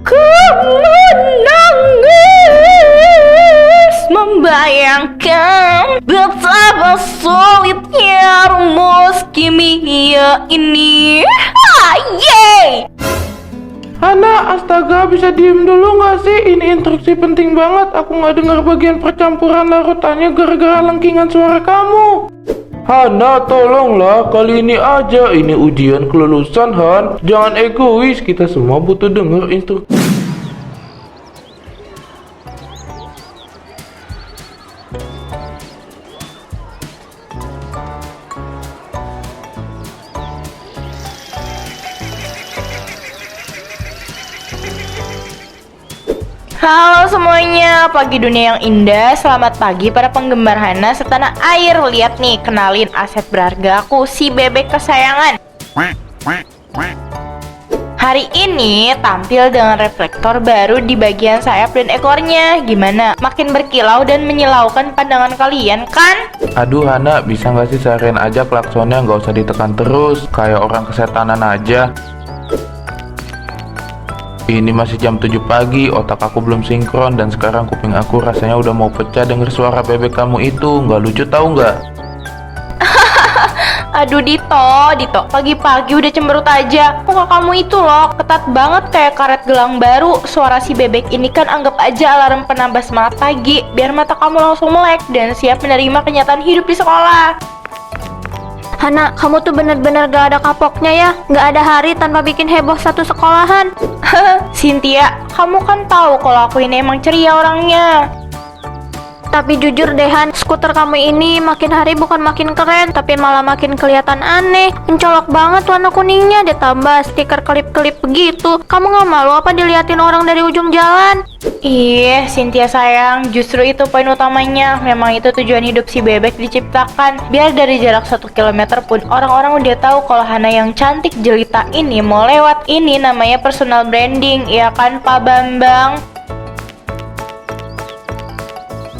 Ku menangis membayangkan betapa sulitnya rumus kimia ini. Yeay! Hana, astaga, bisa diem dulu nggak sih? Ini instruksi penting banget. Aku nggak dengar bagian percampuran larutannya gara-gara lengkingan suara kamu. Hana, tolonglah, kali ini aja. Ini ujian kelulusan, Han. Jangan egois, kita semua butuh denger instruksi. Halo semuanya, pagi dunia yang indah. Selamat pagi para penggemar Hana setanah air. Lihat nih, kenalin aset berharga aku, si bebek kesayangan. Hari ini tampil dengan reflektor baru di bagian sayap dan ekornya. Gimana? Makin berkilau dan menyilaukan pandangan kalian kan? Aduh Hana, bisa nggak sih seharian aja klaksonnya nggak usah ditekan terus, kayak orang kesetanan aja. Ini masih jam 7 pagi, otak aku belum sinkron dan sekarang kuping aku rasanya udah mau pecah denger suara bebek kamu itu. Nggak lucu tahu nggak? Aduh Dito, pagi-pagi udah cemberut aja. Muka kamu itu loh, ketat banget kayak karet gelang baru. Suara si bebek ini kan anggap aja alarm penambah semangat pagi, biar mata kamu langsung melek dan siap menerima kenyataan hidup di sekolah. Hana, kamu tuh bener-bener gak ada kapoknya ya. Gak ada hari tanpa bikin heboh satu sekolahan. Cynthia, kamu kan tahu kalau aku ini emang ceria orangnya. Tapi jujur deh Han, skuter kamu ini makin hari bukan makin keren, tapi malah makin kelihatan aneh. Mencolok banget warna kuningnya, ditambah stiker kelip-kelip begitu. Kamu gak malu apa diliatin orang dari ujung jalan? Ih, Cynthia sayang, justru itu poin utamanya. Memang itu tujuan hidup si bebek diciptakan. Biar dari jarak 1 kilometer pun orang-orang udah tahu kalau Hana yang cantik jelita ini mau lewat. Ini namanya personal branding, ya kan Pak Bambang?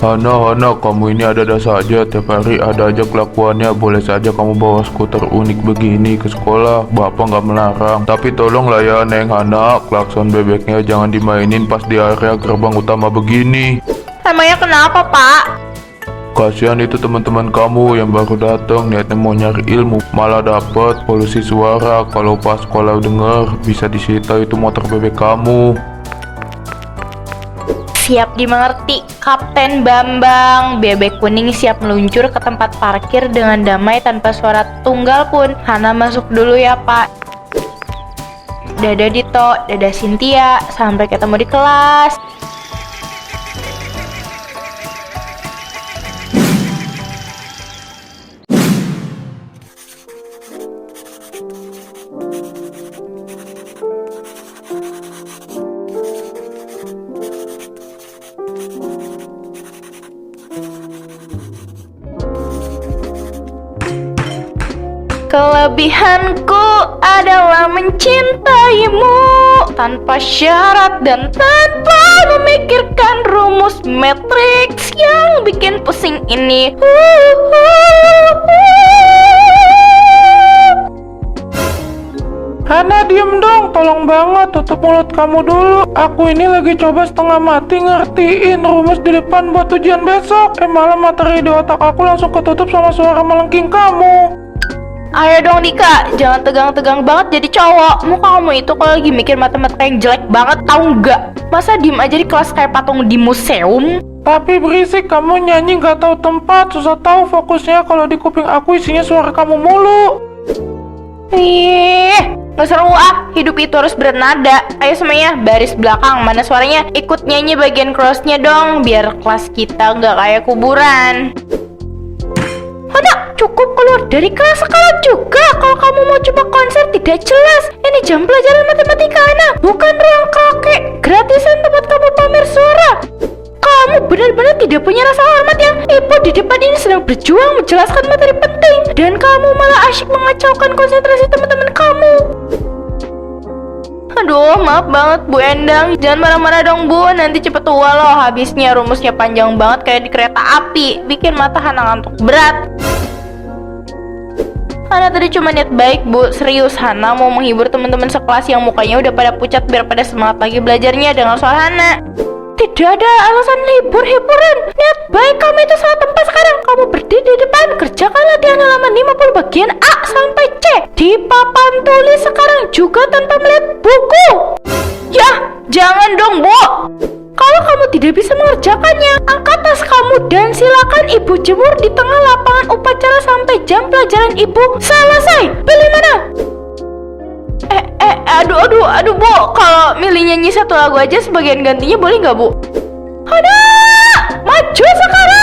Hana, kamu ini ada-ada saja. Tiap hari ada aja kelakuannya. Boleh saja kamu bawa skuter unik begini ke sekolah, bapak nggak melarang. Tapi tolonglah ya Neng Hana, klakson bebeknya jangan dimainin pas di area gerbang utama begini. Emangnya kenapa Pak? Kasihan itu teman-teman kamu yang baru datang niatnya mau nyari ilmu, malah dapat polusi suara. Kalau pas sekolah denger, bisa disita itu motor bebek kamu. Siap dimengerti, Kapten Bambang. Bebek kuning siap meluncur ke tempat parkir dengan damai tanpa suara tunggal pun. Hana masuk dulu ya Pak. Dadah Dito, dadah Cynthia. Sampai ketemu di kelas. Kelebihanku adalah mencintaimu tanpa syarat dan tanpa memikirkan rumus matriks yang bikin pusing ini. Hana, diem dong, tolong banget, tutup mulut kamu dulu. Aku ini lagi coba setengah mati ngertiin rumus di depan buat ujian besok. Malah materi di otak aku langsung ketutup sama suara melengking kamu. Ayo dong Dika, jangan tegang-tegang banget jadi cowok. Muka kamu itu kalau lagi mikir matematika yang jelek banget, tahu nggak? Masa diem aja di kelas kayak patung di museum? Tapi berisik, kamu nyanyi nggak tahu tempat, susah tahu fokusnya kalau di kuping aku isinya suara kamu mulu. Ih, nggak seru ah, hidup itu harus bernada. Ayo semuanya, baris belakang, mana suaranya? Ikut nyanyi bagian crossnya dong, biar kelas kita nggak kayak kuburan. Hana, cukup keluar dari kelas sekolah juga. Kalau kamu mau coba konser tidak jelas. Ini jam pelajaran matematika Hana, bukan ruang kakek gratisan tempat kamu pamer suara. Kamu benar-benar tidak punya rasa hormat ya. Ibu di depan ini sedang berjuang menjelaskan materi penting, dan kamu malah asyik mengacaukan konsentrasi teman-teman kamu. Aduh, maaf banget Bu Endang. Jangan marah-marah dong Bu, nanti cepet tua loh. Habisnya rumusnya panjang banget kayak di kereta api, bikin mata Hana ngantuk berat. Hana tadi cuma niat baik, Bu. Serius, Hana mau menghibur teman-teman sekelas yang mukanya udah pada pucat biar pada semangat lagi belajarnya dengan suara Hana. Tidak ada alasan hiburan. Niat baik kamu itu salah tempat sekarang. Kamu berdiri di depan, kerjakan latihan halaman 50 bagian A sampai C di papan tulis sekarang juga tanpa melihat buku. Ya, jangan dong, Bu. Kalau kamu tidak bisa mengerjakannya, angkat tas kamu dan silakan Ibu jemur di tengah lapangan upacara sampai jam pelajaran Ibu selesai. Pilih mana? Aduh, Bu. Kalau milih nyanyi satu lagu aja sebagian gantinya boleh nggak, Bu? Hana, maju sekarang!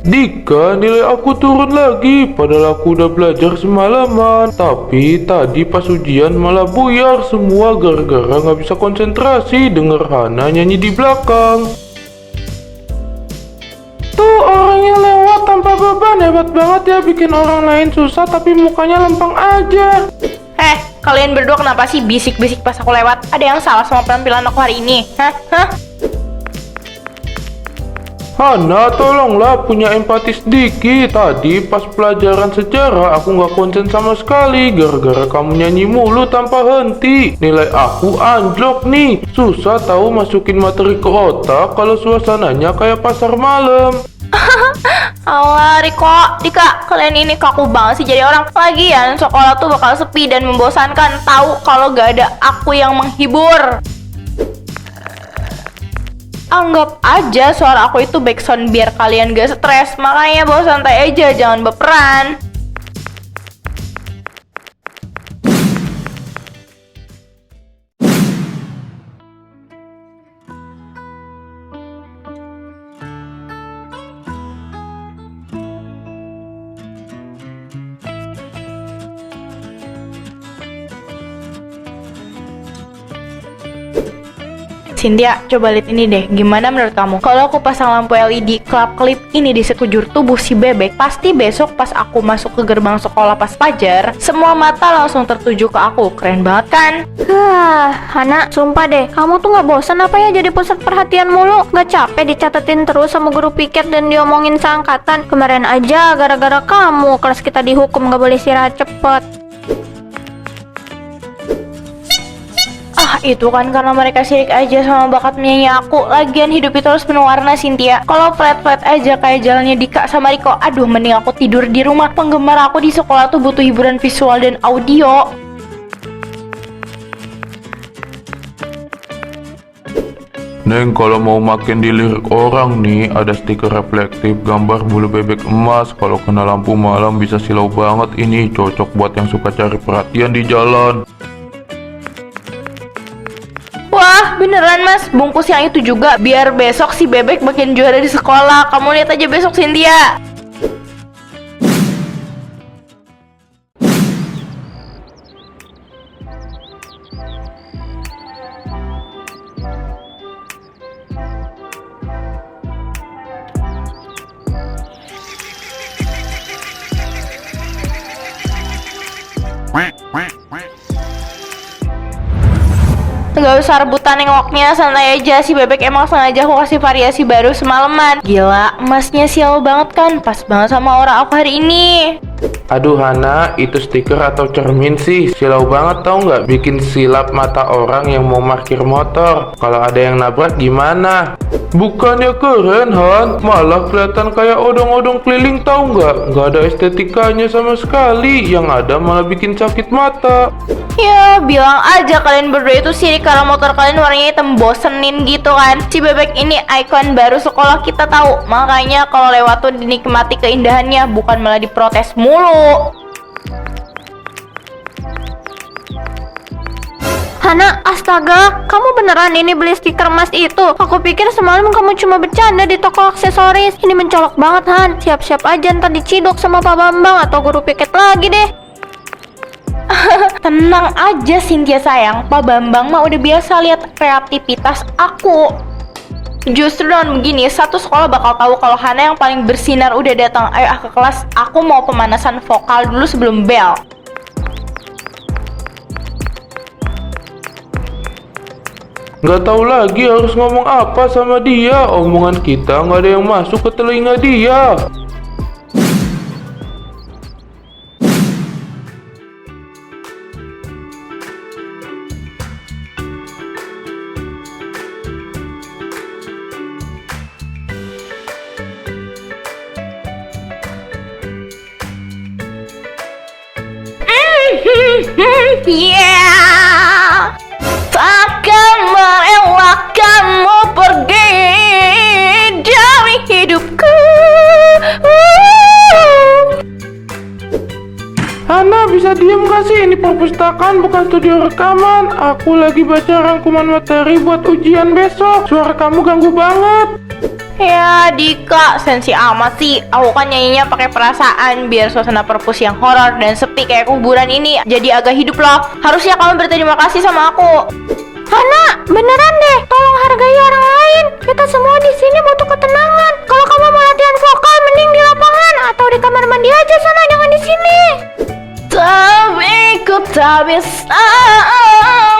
Dika, nilai aku turun lagi. Padahal aku udah belajar semalaman. Tapi tadi pas ujian malah buyar semua gara-gara nggak bisa konsentrasi denger Hana nyanyi di belakang. Tuh orangnya lewat tanpa beban. Hebat banget ya, bikin orang lain susah tapi mukanya lempeng aja. Kalian berdua kenapa sih bisik-bisik pas aku lewat? Ada yang salah sama penampilan aku hari ini? Hah? Hana, tolonglah punya empati sedikit. Tadi pas pelajaran sejarah aku nggak konsen sama sekali gara-gara kamu nyanyi mulu tanpa henti. Nilai aku anjlok nih. Susah tahu masukin materi ke otak kalau suasananya kayak pasar malam. Allah, Dika, kalian ini kaku banget sih jadi orang. Lagian sekolah tuh bakal sepi dan membosankan. Tahu kalau gak ada aku yang menghibur. Anggap aja suara aku itu backsound biar kalian gak stres. Makanya bawa santai aja, jangan baperan. Cynthia, coba lihat ini deh. Gimana menurut kamu? Kalau aku pasang lampu LED kelap-kelip ini di sekujur tubuh si bebek, pasti besok pas aku masuk ke gerbang sekolah pas fajar, semua mata langsung tertuju ke aku. Keren banget kan? Hana, sumpah deh, kamu tuh nggak bosan apa ya jadi pusat perhatian mulu? Nggak capek dicatetin terus sama guru piket dan diomongin seangkatan? Kemarin aja gara-gara kamu kelas kita dihukum nggak boleh istirahat cepet. Itu kan karena mereka sirik aja sama bakat menyanyi aku. Lagian hidup itu harus penuh warna, Cynthia. Kalau flat-flat aja kayak jalannya Dika sama Riko, aduh mending aku tidur di rumah. Penggemar aku di sekolah tuh butuh hiburan visual dan audio. Neng, kalau mau makin dilirik orang nih, ada stiker reflektif gambar bulu bebek emas. Kalau kena lampu malam bisa silau banget ini. Cocok buat yang suka cari perhatian di jalan. Wah, beneran mas, bungkus yang itu juga biar besok si bebek makin juara di sekolah. Kamu lihat aja besok, Cynthia. Gak usah rebutan nengoknya, santai aja. Si bebek emang sengaja aku kasih variasi baru semalaman. Gila, emasnya sial banget kan? Pas banget sama aura aku hari ini. Aduh Hana, itu stiker atau cermin sih? Silau banget tau nggak? Bikin silap mata orang yang mau parkir motor. Kalau ada yang nabrak gimana? Bukannya keren Han, malah kelihatan kayak odong-odong keliling tau nggak? Nggak ada estetikanya sama sekali. Yang ada malah bikin sakit mata. Ya, bilang aja kalian berdua itu sirik karena motor kalian warnanya hitam, bosenin gitu kan. Si bebek ini ikon baru sekolah kita tahu. Makanya kalau lewat tuh dinikmati keindahannya, bukan malah diprotes mulu. Hana, astaga, kamu beneran ini beli stiker emas itu? Aku pikir semalam kamu cuma bercanda di toko aksesoris. Ini mencolok banget Han, siap-siap aja ntar diciduk sama Pak Bambang atau guru piket lagi deh. Tenang aja Cynthia sayang, Pak Bambang mah udah biasa lihat kreativitas aku. Justru dengan begini, satu sekolah bakal tahu kalau Hana yang paling bersinar udah datang. Ayo ke kelas, aku mau pemanasan vokal dulu sebelum bel. Nggak tahu lagi harus ngomong apa sama dia. Omongan kita nggak ada yang masuk ke telinga dia. Yeah, takkan merelakanmu pergi dari hidupku. Hana, bisa diem gak sih? Ini perpustakaan bukan studio rekaman. Aku lagi baca rangkuman materi buat ujian besok. Suara kamu ganggu banget. Ya Dika, sensi amat sih. Aku kan nyanyinya pakai perasaan biar suasana perpus yang horor dan sepi kayak kuburan ini jadi agak hidup loh. Harusnya kamu berterima kasih sama aku. Hana, beneran deh, tolong hargai orang lain. Kita semua di sini butuh ketenangan. Kalau kamu mau latihan vokal, mending di lapangan atau di kamar mandi aja sana, jangan di sini. Tapi ku tak bisa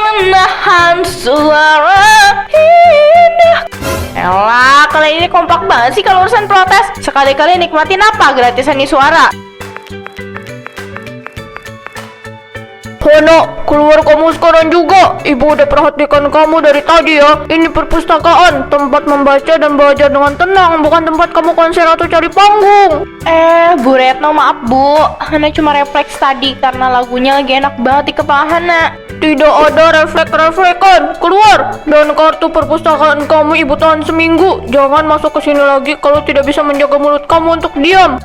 menahan suara indah. Elah, kalian ini kompak banget sih kalau urusan protes. Sekali-kali nikmatin apa gratisan nih suara. Hana, keluar kamu sekarang juga. Ibu udah perhatikan kamu dari tadi ya. Ini perpustakaan, tempat membaca dan belajar dengan tenang, bukan tempat kamu konser atau cari panggung. Bu Retno, maaf Bu, Hana cuma refleks tadi karena lagunya lagi enak banget di kepala Hana. Tidak ada refleks-reflekan. Keluar. Dan kartu perpustakaan kamu ibu tahan seminggu. Jangan masuk ke sini lagi kalau tidak bisa menjaga mulut kamu untuk diam.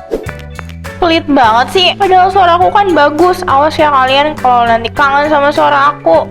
Pelit banget sih, padahal suara aku kan bagus. Awas ya kalian kalau nanti kangen sama suara aku.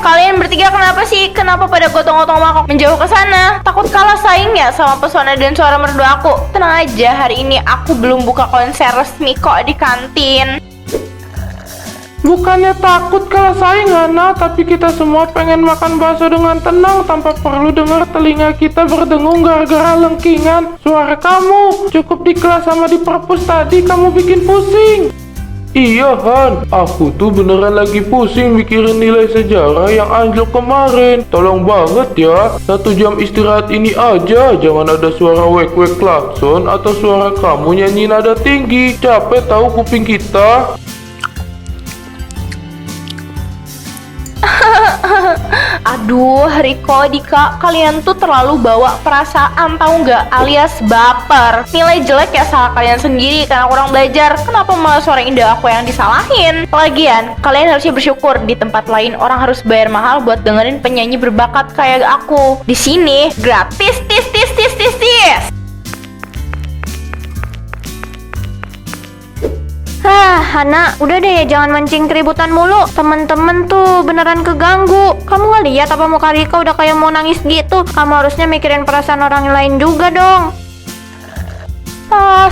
Kalian bertiga kenapa sih? Kenapa pada gotong-gotong mangkok menjauh ke sana? Takut kalah saing ya sama pesona dan suara merdu aku? Tenang aja, hari ini aku belum buka konser resmi kok di kantin. Bukannya takut kalah saing, Hana, tapi kita semua pengen makan bakso dengan tenang tanpa perlu dengar telinga kita berdengung gara-gara lengkingan suara kamu. Cukup di kelas sama di perpus tadi kamu bikin pusing. Iya Han, aku tuh beneran lagi pusing mikirin nilai sejarah yang anjlok kemarin. Tolong banget ya, 1 jam istirahat ini aja. Jangan ada suara wek-wek klakson atau suara kamu nyanyi nada tinggi. Capek tahu kuping kita. Aduh, Riko, Dika, kalian tuh terlalu bawa perasaan tahu nggak, alias baper. Nilai jelek ya salah kalian sendiri karena kurang belajar. Kenapa malah suara indah aku yang disalahin? Lagian, kalian harusnya bersyukur di tempat lain orang harus bayar mahal buat dengerin penyanyi berbakat kayak aku. Di sini gratis, tis. Hana, udah deh jangan mancing keributan mulu. Temen-temen tuh beneran keganggu. Kamu nggak lihat apa muka Rika udah kayak mau nangis gitu? Kamu harusnya mikirin perasaan orang lain juga dong.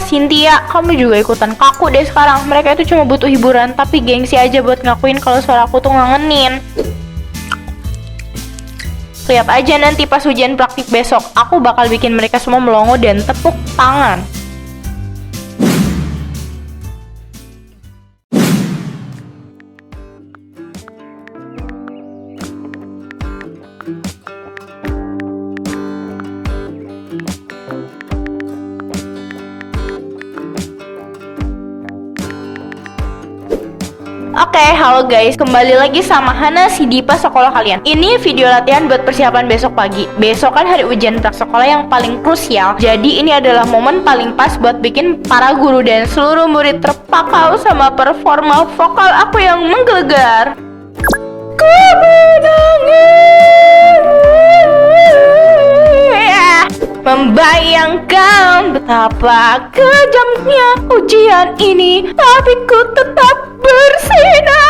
Cynthia, kamu juga ikutan kaku deh sekarang. Mereka itu cuma butuh hiburan, tapi gengsi aja buat ngakuin kalau suara aku tuh ngangenin. Lihat aja nanti pas ujian praktik besok, aku bakal bikin mereka semua melongo dan tepuk tangan. Oke, halo guys, kembali lagi sama Hana si Dipa sekolah kalian. Ini video latihan buat persiapan besok pagi. Besok kan hari ujian prasekolah yang paling krusial. Jadi ini adalah momen paling pas buat bikin para guru dan seluruh murid terpakau sama performa vokal aku yang menggelegar. Kemenangan membayangkan betapa kejamnya ujian ini, tapi ku tetap bersinar.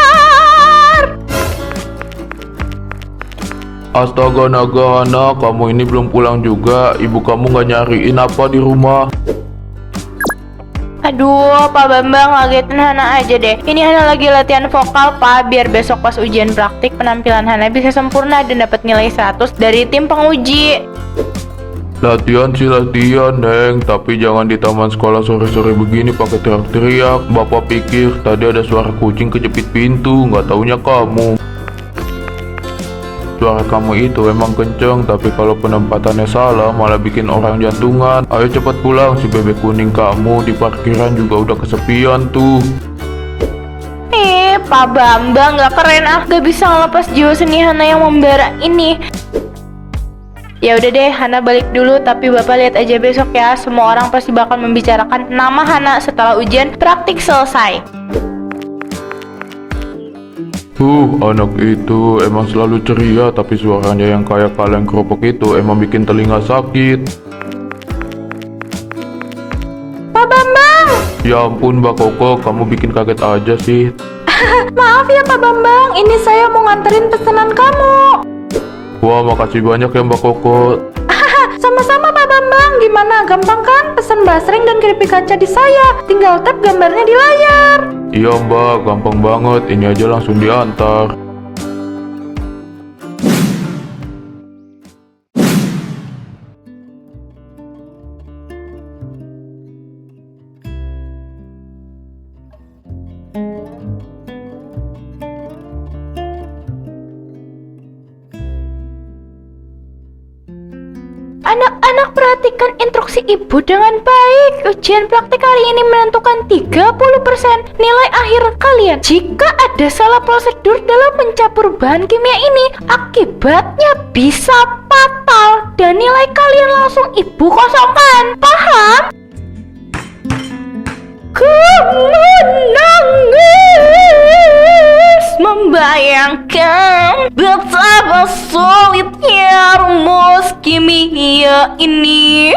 Astaga naga Hana, kamu ini belum pulang juga. Ibu kamu gak nyariin apa di rumah? Aduh, Pak Bambang ngagetin Hana aja deh. Ini Hana lagi latihan vokal, Pak, biar besok pas ujian praktik penampilan Hana bisa sempurna dan dapat nilai 100 dari tim penguji. Latihan sih latihan, Neng, tapi jangan di taman sekolah sore-sore begini pakai teriak-teriak. Bapak pikir tadi ada suara kucing kejepit pintu, nggak taunya kamu. Suara kamu itu emang kenceng, tapi kalau penempatannya salah malah bikin orang jantungan. Ayo cepat pulang, si bebek kuning kamu di parkiran juga udah kesepian tuh. Pak Bambang gak keren gak bisa ngelepas jiwa seni Hana yang membara ini. Ya udah deh, Hana balik dulu, tapi Bapak lihat aja besok ya, semua orang pasti bakal membicarakan nama Hana setelah ujian praktik selesai. Anak itu emang selalu ceria, tapi suaranya yang kayak kaleng kerupuk itu emang bikin telinga sakit. Pak Bambang! Ya ampun Mbak Koko, kamu bikin kaget aja sih. Maaf ya Pak Bambang, ini saya mau nganterin pesanan kamu. Wah, makasih banyak ya Mbak Koko. Sama-sama Pak Bambang, gimana? Gampang kan? Pesan basreng dan keripik kaca di saya, tinggal tap gambarnya di layar. Iya Mbak, gampang banget, ini aja langsung diantar. Anak-anak perhatikan instruksi ibu dengan baik. Ujian praktik hari ini menentukan 30% nilai akhir kalian. Jika ada salah prosedur dalam mencampur bahan kimia ini, akibatnya bisa fatal dan nilai kalian langsung ibu kosongkan. Paham? Ku menangis membayangkan betapa sulitnya rumus kimia ini.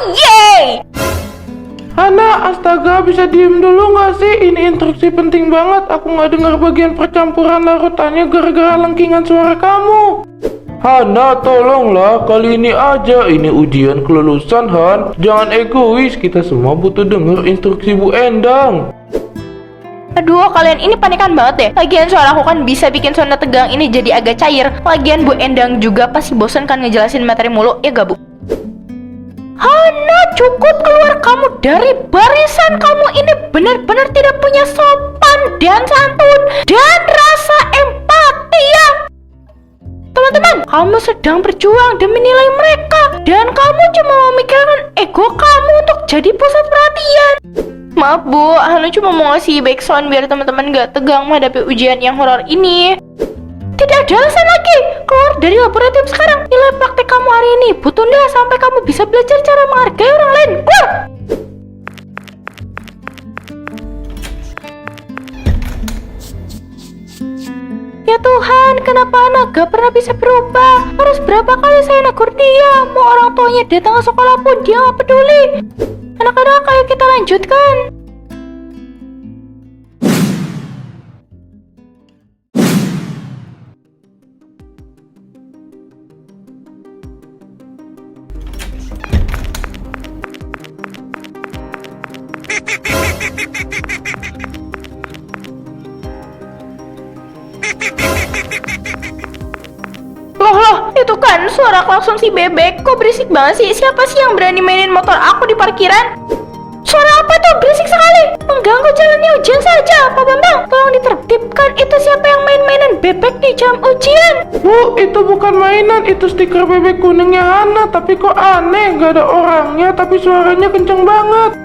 Yeay! Hana, astaga, bisa diem dulu gak sih? Ini instruksi penting banget. Aku gak dengar bagian percampuran larutannya gara-gara lengkingan suara kamu. Hana, tolonglah, kali ini aja. Ini ujian kelulusan, Han. Jangan egois, kita semua butuh denger instruksi Bu Endang. Aduh, kalian ini panikan banget deh. Lagian suara aku kan bisa bikin Sonda tegang ini jadi agak cair. Lagian Bu Endang juga pasti bosan kan ngejelasin materi mulu, ya gak Bu? Hana, cukup keluar kamu dari barisan. Kamu ini benar-benar tidak punya sopan dan santun dan rasa empati ya. Teman-teman, kamu sedang berjuang demi nilai mereka, dan kamu cuma memikirkan ego kamu untuk jadi pusat perhatian. Maaf Bu, Hana cuma mau ngasih backsound biar teman-teman gak tegang menghadapi ujian yang horor ini. Tidak ada alasan lagi, keluar dari laboratorium sekarang. Nilai praktek kamu hari ini tunda sampai kamu bisa belajar cara menghargai orang lain. Keluar! Ya Tuhan, kenapa anak gak pernah bisa berubah? Harus berapa kali saya negur dia? Mau orang tuanya datang ke sekolah pun dia gak peduli. Anak-anak, ayo kita lanjutkan. Loh, itu kan suara klakson si bebek. Kok berisik banget sih? Siapa sih yang berani mainin motor aku di parkiran? Suara apa tuh? Berisik sekali. Mengganggu jalannya ujian saja. Pak Bambang, tolong ditertibkan. Itu siapa yang main-mainan bebek di jam ujian? Bu, itu bukan mainan, itu stiker bebek kuningnya Hana. Tapi kok aneh, gak ada orangnya, tapi suaranya kenceng banget.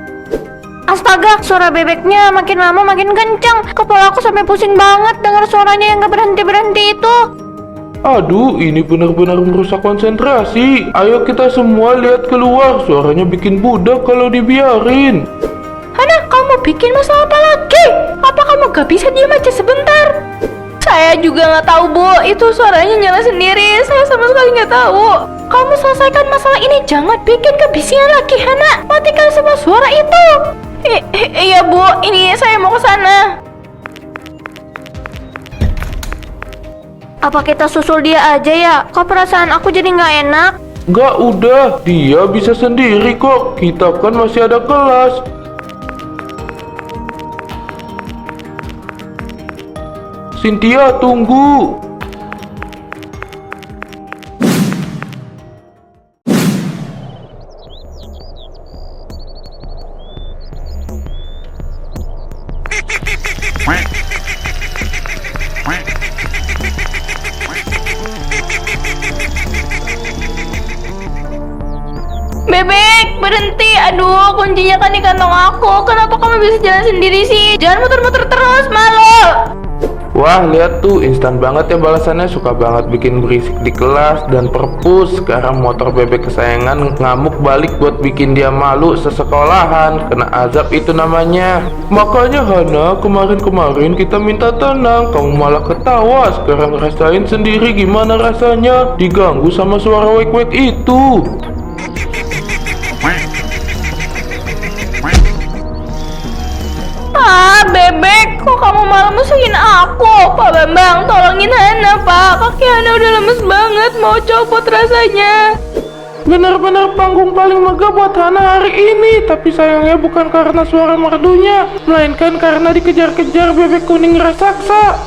Astaga, suara bebeknya makin lama makin kencang. Kepala aku sampai pusing banget dengar suaranya yang gak berhenti-berhenti itu. Aduh, ini benar-benar merusak konsentrasi. Ayo kita semua lihat keluar. Suaranya bikin budak kalau dibiarin. Hana, kamu bikin masalah apa lagi? Apa kamu gak bisa diam aja sebentar? Saya juga nggak tahu, Bu. Itu suaranya nyala sendiri. Saya sama sekali nggak tahu. Kamu selesaikan masalah ini. Jangan bikin kebisingan lagi, Hana. Matikan semua suara itu. Iya, Bu. Ini saya mau ke sana. Apa kita susul dia aja ya? Kok perasaan aku jadi nggak enak? Nggak, udah. Dia bisa sendiri kok. Kita kan masih ada kelas. Cynthia, tunggu. Bebek, berhenti. Aduh, kuncinya kan di kantong aku. Kenapa kamu bisa jalan sendiri sih? Jangan muter-muter terus, malu. Wah, lihat tuh, instan banget ya balasannya. Suka banget bikin berisik di kelas dan perpus. Sekarang motor bebek kesayangan ngamuk balik buat bikin dia malu sesekolahan. Kena azab itu namanya. Makanya Hana, kemarin-kemarin kita minta tenang, kamu malah ketawa. Sekarang rasain sendiri gimana rasanya diganggu sama suara wek-wek itu. Bebek, kok kamu malah musuhin aku? Pak Bambang, tolongin Hana, Pak. Kaki Hana udah lemes banget, mau copot rasanya. Benar-benar panggung paling megah buat Hana hari ini. Tapi sayangnya bukan karena suara merdunya, melainkan karena dikejar-kejar bebek kuning raksasa.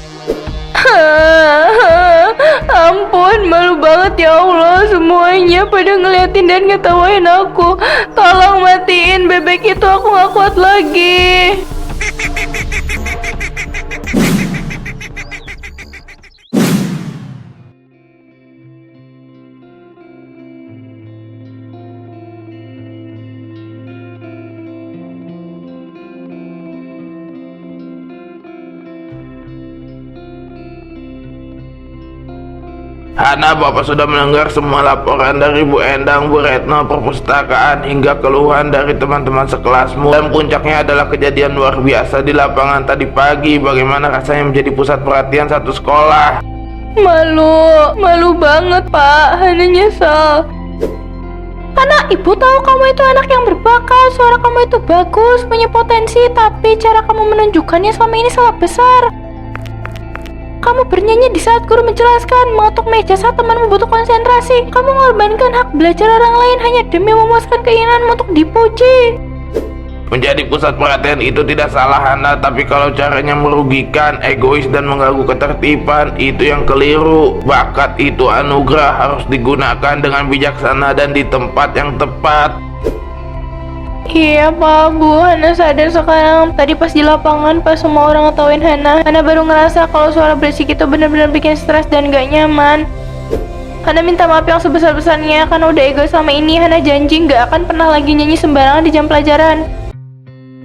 Ampun, malu banget ya Allah. Semuanya pada ngeliatin dan ngetawain aku. Tolong matiin bebek itu, aku gak kuat lagi. Hana, Bapak sudah mendengar semua laporan dari Bu Endang, Bu Retno, perpustakaan, hingga keluhan dari teman-teman sekelasmu. Dan puncaknya adalah kejadian luar biasa di lapangan tadi pagi. Bagaimana rasanya menjadi pusat perhatian satu sekolah? Malu banget, Pak. Hana nyesel. Karena ibu tahu kamu itu anak yang berbakat, suara kamu itu bagus, punya potensi, tapi cara kamu menunjukkannya selama ini salah besar. Kamu bernyanyi di saat guru menjelaskan, mengetuk meja saat teman membutuh konsentrasi. Kamu mengorbankan hak belajar orang lain hanya demi memuaskan keinginanmu untuk dipuji. Menjadi pusat perhatian itu tidak salah, Hana, tapi kalau caranya merugikan, egois, dan mengganggu ketertiban, itu yang keliru. Bakat itu anugerah, harus digunakan dengan bijaksana dan di tempat yang tepat. Iya, Pak, Bu, Hana sadar sekarang. Tadi pas di lapangan, pas semua orang ngetawain Hana baru ngerasa kalau suara berisik itu benar-benar bikin stres dan gak nyaman. Hana minta maaf yang sebesar-besarnya karena udah egois selama ini. Hana janji gak akan pernah lagi nyanyi sembarangan di jam pelajaran.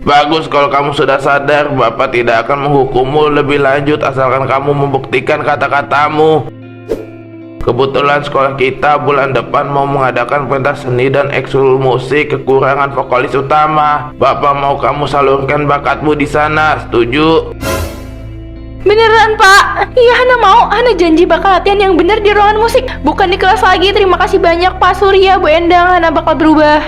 Bagus, kalau kamu sudah sadar, Bapak tidak akan menghukummu lebih lanjut asalkan kamu membuktikan kata-katamu. Kebetulan sekolah kita bulan depan mau mengadakan pentas seni dan ekskul musik, kekurangan vokalis utama. Bapak mau kamu salurkan bakatmu di sana, setuju? Beneran, Pak? Iya, Hana mau. Hana janji bakal latihan yang bener di ruangan musik, bukan di kelas lagi. Terima kasih banyak, Pak Surya, Bu Endang. Hana bakal berubah.